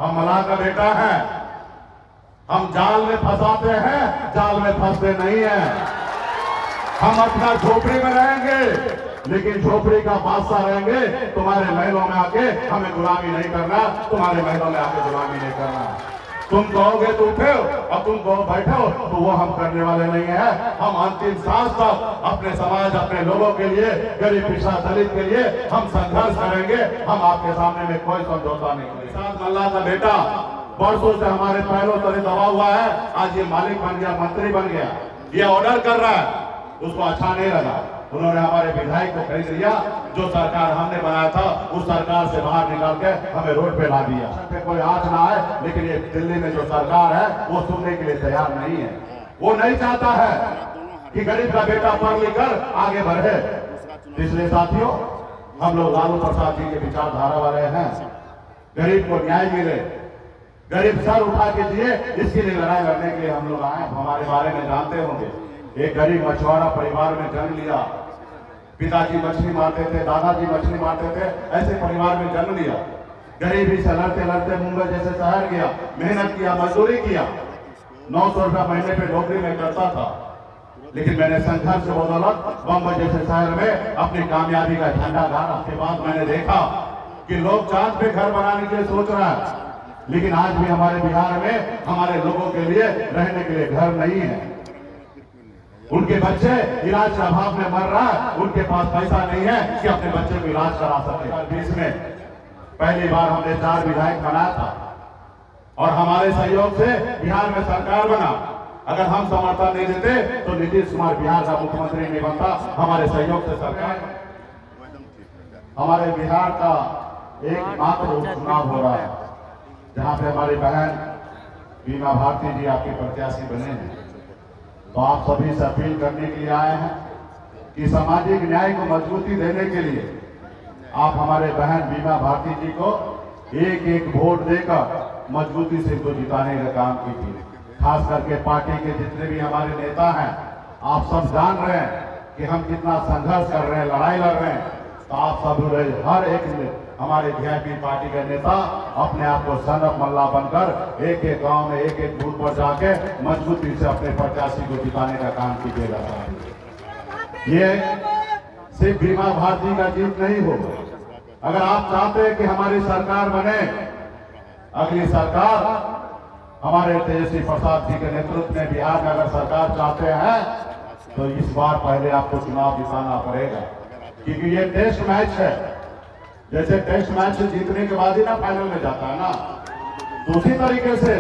हम मल्लाह का बेटा है। हम जाल में फंसाते हैं, जाल में फंसते नहीं हैं। हम अपना झोपड़ी में रहेंगे, लेकिन झोपड़ी का बादशाह रहेंगे। तुम्हारे महलों में आके हमें गुलामी नहीं करना, तुम्हारे महलों में आके गुलामी नहीं करना। तुम कहोगे तो उठो और तुम कहो बैठो, तो वो हम करने वाले नहीं है। हम अंतिम सांस तक अपने समाज, अपने लोगों के लिए, गरीब पिछड़ा दलित के लिए हम संघर्ष करेंगे। हम आपके सामने में कोई समझौता नहीं करेंगे। साथ मल्लाह का बेटा बरसों से हमारे पैरों तले दबा हुआ है, आज ये मालिक बन गया, मंत्री बन गया, ये ऑर्डर कर रहा है, उसको अच्छा नहीं लगा। उन्होंने हमारे विधायक को खरीद लिया, जो सरकार हमने बनाया था उस सरकार से बाहर निकाल के हमें रोड पे ला दिया। कोई आंच ना आए, लेकिन ये दिल्ली में जो सरकार है वो सुनने के लिए तैयार नहीं है। वो नहीं चाहता है कि गरीब का बेटा पढ़ लिख कर आगे बढ़े। इसलिए साथियों, हम लोग लालू प्रसाद जी के विचारधारा वाले हैं। गरीब को न्याय मिले, गरीब सर उठा के जिए, इसके लिए लड़ाई लड़ने के लिए हम लोग आए। हमारे बारे में जानते होंगे, एक गरीब मछुआरा परिवार में जन्म लिया। पिताजी मछली मारते थे, दादाजी मछली मारते थे, ऐसे परिवार में जन्म लिया। गरीबी से लड़ते लड़ते मुंबई जैसे शहर गया, मेहनत किया, मजदूरी किया, 900 रुपया महीने पे नौकरी में करता था। लेकिन मैंने संघर्ष से बदौलत बम्बई जैसे शहर में अपनी कामयाबी का झंडा गाड़ा। उसके बाद मैंने देखा कि लोग चांद पे घर बनाने के लिए सोच रहा है, लेकिन आज भी हमारे बिहार में हमारे लोगों के लिए रहने के लिए घर नहीं है। उनके बच्चे इलाज के अभाव में मर रहा है, उनके पास पैसा नहीं है कि अपने बच्चे को इलाज करा सके। 2020 में पहली बार हमने 4 विधायक बनाया था और हमारे सहयोग से बिहार में सरकार बना। अगर हम समर्थन नहीं देते तो नीतीश कुमार बिहार का मुख्यमंत्री नहीं बनता। हमारे सहयोग से सरकार, हमारे बिहार का एकमात्र उपचुनाव हो रहा है जहां पे हमारी बहन बीमा भारती जी आपके प्रत्याशी बने हैं। तो आप सभी से अपील करने के लिए आए हैं कि सामाजिक न्याय को मजबूती देने के लिए आप हमारे बहन बीमा भारती जी को एक एक वोट देकर मजबूती से इनको जिताने का काम कीजिए। खास करके पार्टी के जितने भी हमारे नेता हैं, आप सब जान रहे हैं कि हम कितना संघर्ष कर रहे हैं, लड़ाई लड़ रहे हैं। तो आप सब हर एक हमारे वीआईपी पार्टी के नेता अपने आप को सन ऑफ मल्ला बनकर एक एक गांव में, एक एक बूथ पर जाके मजबूती से अपने प्रत्याशी को जिताने का काम कीजिएगा। ये सिर्फ बीमा भारती का जीत नहीं होगा। अगर आप चाहते हैं कि हमारी सरकार बने, अगली सरकार हमारे तेजस्वी प्रसाद जी के नेतृत्व में बिहार में अगर सरकार चाहते हैं तो इस बार पहले आपको चुनाव जिताना पड़ेगा, क्योंकि ये टेस्ट मैच है। जैसे टेस्ट मैच से जीतने के बाद ही ना फाइनल में जाता है ना, तो उसी तरीके से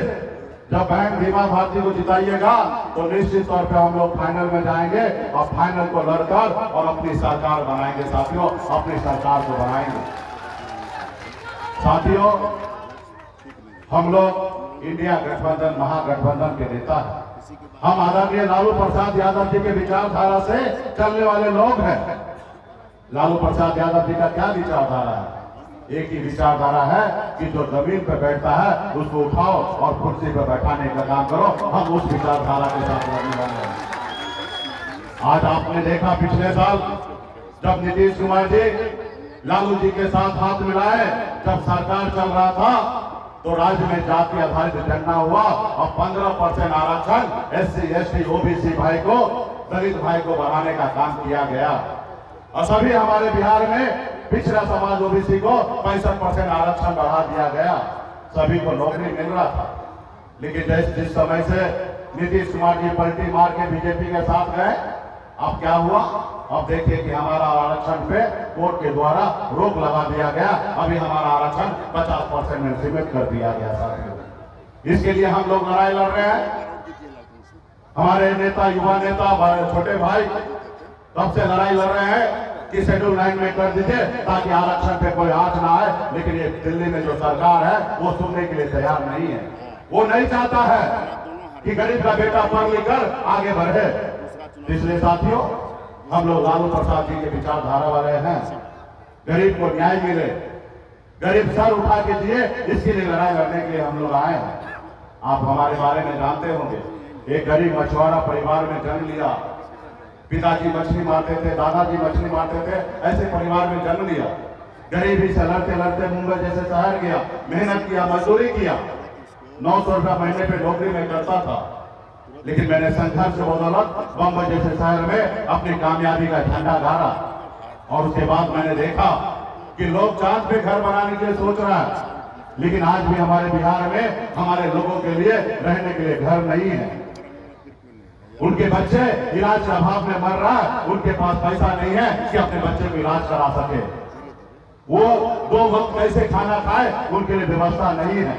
जब बहन बीमा भारती को जिताइएगा तो निश्चित तौर पे हम लोग फाइनल में जाएंगे और फाइनल को लड़कर और अपनी सरकार बनाएंगे। साथियों, अपनी सरकार को बनाएंगे। साथियों, हम लोग इंडिया गठबंधन, महागठबंधन के नेता हैं। हम आदरणीय लालू प्रसाद यादव जी के विचारधारा से चलने वाले लोग हैं। लालू प्रसाद यादव जी का क्या विचारधारा है? एक ही विचारधारा है कि जो जमीन पर बैठता है उसको उठाओ और कुर्सी पर बैठाने का काम करो। हम उस विचारधारा के साथ लड़ने वाले हैं। आज आपने देखा पिछले साल जब नीतीश कुमार जी लालू जी के साथ हाथ मिलाए, जब सरकार चल रहा था तो राज्य में जाति आधारित जनगणना हुआ और 15% आरक्षण SC, ST, OBC भाई को, दलित भाई को बढ़ाने का काम किया गया। और सभी हमारे बिहार में पिछड़ा समाज OBC को 65% आरक्षण बढ़ा दिया गया। सभी को नौकरी मिल रहा था। लेकिन जिस समय से नीतीश कुमार जी पलटी मार के बीजेपी के साथ गए, अब क्या हुआ? अब देखिए कि हमारा आरक्षण पे कोर्ट के द्वारा रोक लगा दिया गया। अभी हमारा आरक्षण 50% में सीमित कर दिया गया। साथियों, इसके लिए हम लोग लड़ाई लड़ रहे हैं। हमारे नेता, युवा नेता, छोटे भाई तब से लड़ाई लड़ रहे हैं कि शेड्यूल 9 में कर दीजिए ताकि आरक्षण पे कोई आंच ना आए। लेकिन ये दिल्ली में जो सरकार है वो सुनने के लिए तैयार नहीं है। वो नहीं चाहता है कि गरीब का बेटा पढ़ लिख कर आगे बढ़े। इसलिए साथियों, हम लोग लालू प्रसाद जी के विचारधारा वाले हैं। गरीब को न्याय मिले, गरीब सर उठा के जिए, इसके लिए लड़ाई लड़ने के लिए हम लोग आए हैं। आप हमारे बारे में जानते होंगे, एक गरीब मछुआरा परिवार में जन्म लिया। पिताजी मछली मारते थे, दादाजी मछली मारते थे, ऐसे परिवार में जन्म लिया। गरीबी से लड़ते लड़ते मुंबई जैसे शहर गया, मेहनत किया, मजदूरी किया, 900 रुपया महीने पे नौकरी में करता था। लेकिन मैंने संघर्ष के बदौलत बम्बई जैसे शहर में अपनी कामयाबी का झंडा गाड़ा। और उसके बाद मैंने देखा कि लोग चांद पे घर बनाने के लिए सोच रहा है, लेकिन आज भी हमारे बिहार में हमारे लोगों के लिए रहने के लिए घर नहीं है। उनके बच्चे इलाज के अभाव में मर रहा है, उनके पास पैसा नहीं है कि अपने बच्चे को इलाज करा सके। वो 2 वक्त कैसे खाना खाए, उनके लिए व्यवस्था नहीं है।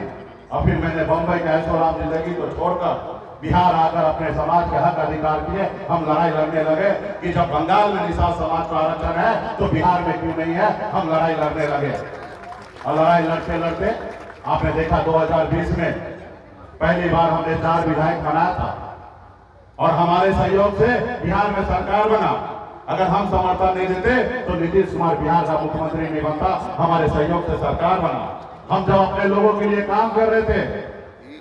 और फिर मैंने बम्बई का ऐशोआराम जिंदगी को छोड़कर बिहार आकर अपने समाज के हक अधिकार किए। हम लड़ाई लड़ने लगे कि जब बंगाल में निषाद समाज का आरक्षण है तो बिहार में क्यों नहीं है। हम लड़ाई लड़ने लगे और लड़ाई लड़ते लड़ते आपने देखा 2020 में पहली बार हमने 4 विधायक बनाया था और हमारे सहयोग से बिहार में सरकार बना। अगर हम समर्थन नहीं देते तो नीतीश कुमार बिहार का मुख्यमंत्री नहीं बनता। हमारे सहयोग से सरकार बना। हम जब अपने लोगों के लिए काम कर रहे थे,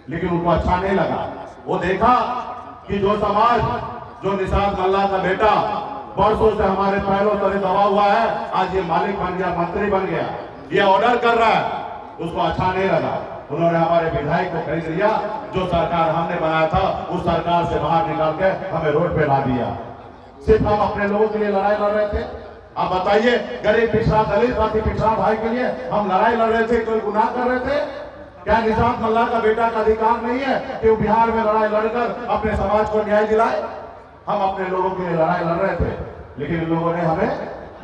लेकिन उनको अच्छा नहीं लगा। वो देखा कि जो समाज, जो निषाद मल्ला का बेटा वर्षों से हमारे पैरों तले दबा हुआ है, आज ये मालिक बन गया, मंत्री बन गया, ये ऑर्डर कर रहा है, उसको अच्छा नहीं लगा। उन्होंने हमारे विधायक को खरीद लिया। जो सरकार हमने बनाया था उस सरकार से बाहर निकाल के हमें रोड पे ला दिया। सिर्फ हम अपने लोगों के लिए लड़ाई लड़ रहे थे। आप बताइए, गरीब पिछड़ा दलित अति पिछड़ा भाई के लिए हम लड़ाई लड़ रहे थे, कोई गुनाह कर रहे थे क्या? निषाद मल्ला का बेटा का अधिकार नहीं है कि वो बिहार में लड़ाई लड़कर अपने समाज को न्याय दिलाए? हम अपने लोगों के लिए लड़ाई लड़ रहे थे, लेकिन इन लोगों ने हमें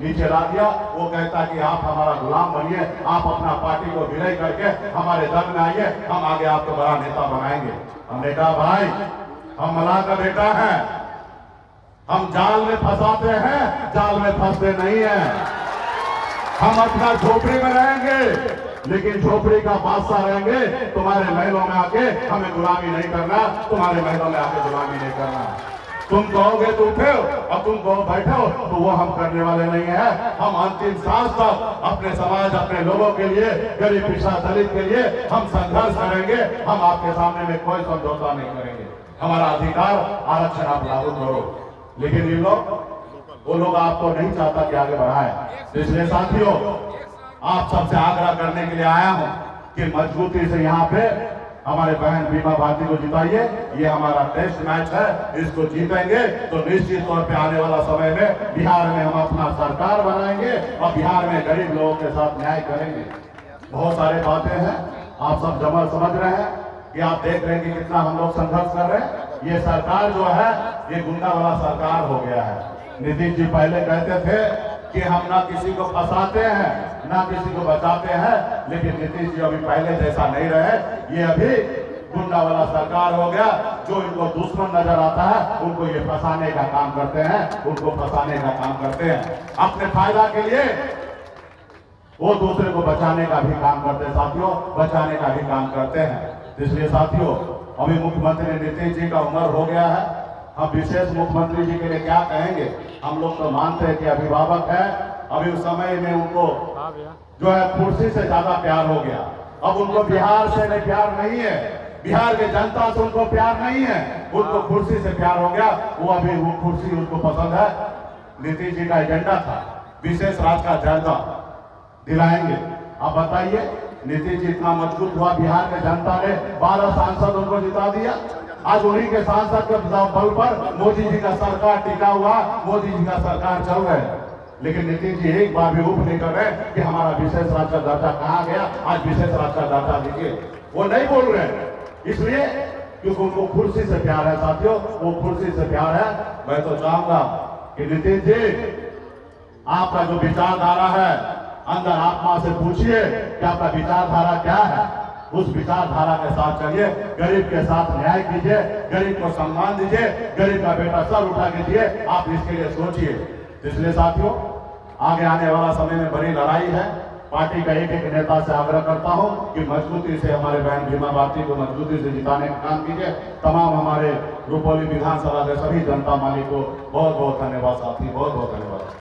नीचे ला दिया। वो कहता कि आप हमारा गुलाम बनिए, आप अपना पार्टी को विलय करके हमारे दल में आइए, हम आगे आपको बड़ा नेता बनाएंगे। हमने कहा भाई, हम मल्ला का बेटा है, हम जाल में फंसाते हैं, जाल में फंसते नहीं है। हम अपना झोपड़ी में रहेंगे, लेकिन झोपड़ी का बादशाह रहेंगे। तुम्हारे महलों में आके हमें गुलामी नहीं करना, तुम्हारे महलों में आके गुलामी नहीं करना। तुम कहोगे तो उठो और तुम कहो बैठो, तो वो हम करने वाले नहीं है। हम अंतिम सांस तक अपने समाज, अपने लोगों के लिए, गरीब पिछड़ा दलित के लिए हम संघर्ष करेंगे। हम आपके सामने में कोई समझौता नहीं करेंगे। हमारा अधिकार आरक्षण आप लागू करो, लेकिन ये लोग, वो लोग आपको नहीं चाहता कि आगे बढ़ाए। इसलिए साथियों, आप सबसे आग्रह करने के लिए आया हूं कि मजबूती से यहाँ पे हमारे बहन बीमा भारती को जिताइए। ये हमारा टेस्ट मैच है, इसको जीतेंगे तो निश्चित तौर पे आने वाला समय में बिहार में हम अपना सरकार बनाएंगे और बिहार में गरीब लोगों के साथ न्याय करेंगे। बहुत सारे बातें हैं, आप सब जमा समझ रहे हैं कि आप देख रहे हैं कि कितना हम लोग संघर्ष कर रहे हैं। ये सरकार जो है, ये गुंडा वाला सरकार हो गया है। नीतीश जी पहले कहते थे कि हम ना किसी को फंसाते हैं, ना किसी को बचाते हैं, लेकिन नीतीश जी अभी पहले जैसा नहीं रहे। ये अभी गुंडा वाला सरकार हो गया। जो इनको दुश्मन नजर आता है, उनको ये फंसाने का काम करते हैं, उनको फंसाने का काम करते हैं अपने फायदा के लिए। वो दूसरे को बचाने का भी काम करते हैं साथियों, बचाने का भी काम करते हैं। इसलिए साथियों, अभी मुख्यमंत्री नीतीश जी का उम्र हो गया है। हम विशेष मुख्यमंत्री जी के लिए क्या कहेंगे? हम लोग तो मानते हैं कि अभिभावक है। अभी उस समय में उनको जो है कुर्सी से ज्यादा प्यार हो गया। अब उनको बिहार से प्यार नहीं है, बिहार के जनता से उनको प्यार नहीं है, उनको कुर्सी से प्यार हो गया। वो अभी वो कुर्सी उनको पसंद है। नीतीश जी का एजेंडा था विशेष राज का दर्जा दिलाएंगे। आप बताइए, नीतीश जी इतना मजबूत हुआ, बिहार के जनता ने 12 सांसद उनको जिता दिया। आज उन्हीं के सांसद के बल पर मोदी जी का सरकार टिका हुआ, मोदी जी का सरकार चल रहा है। लेकिन नीतीश जी एक बार भी ऊप नहीं कर रहे कि हमारा विशेष राज्य का दर्जा कहाँ गया, आज विशेष राज्य का दर्जा दीजिए। वो नहीं बोल रहे हैं, इसलिए क्योंकि उनको कुर्सी से प्यार है साथियों, वो कुर्सी से प्यार है। मैं तो चाहूंगा कि नीतीश जी, आपका जो विचारधारा है, अंदर आत्मा से पूछिए कि आपका विचारधारा क्या है। उस विचारधारा के साथ चलिए, गरीब के साथ न्याय कीजिए, गरीब को सम्मान दीजिए, गरीब का बेटा सर उठा के दिए। आप इसके लिए सोचिए। इसलिए साथियों, आगे आने वाला समय में बड़ी लड़ाई है। पार्टी का एक एक नेता से आग्रह करता हूं कि मजबूती से हमारे बहन बीमा भारती को मजबूती से जिताने का काम कीजिए। तमाम हमारे रुपौली विधानसभा के सभी जनता मालिक को बहुत बहुत धन्यवाद साथी, बहुत बहुत धन्यवाद।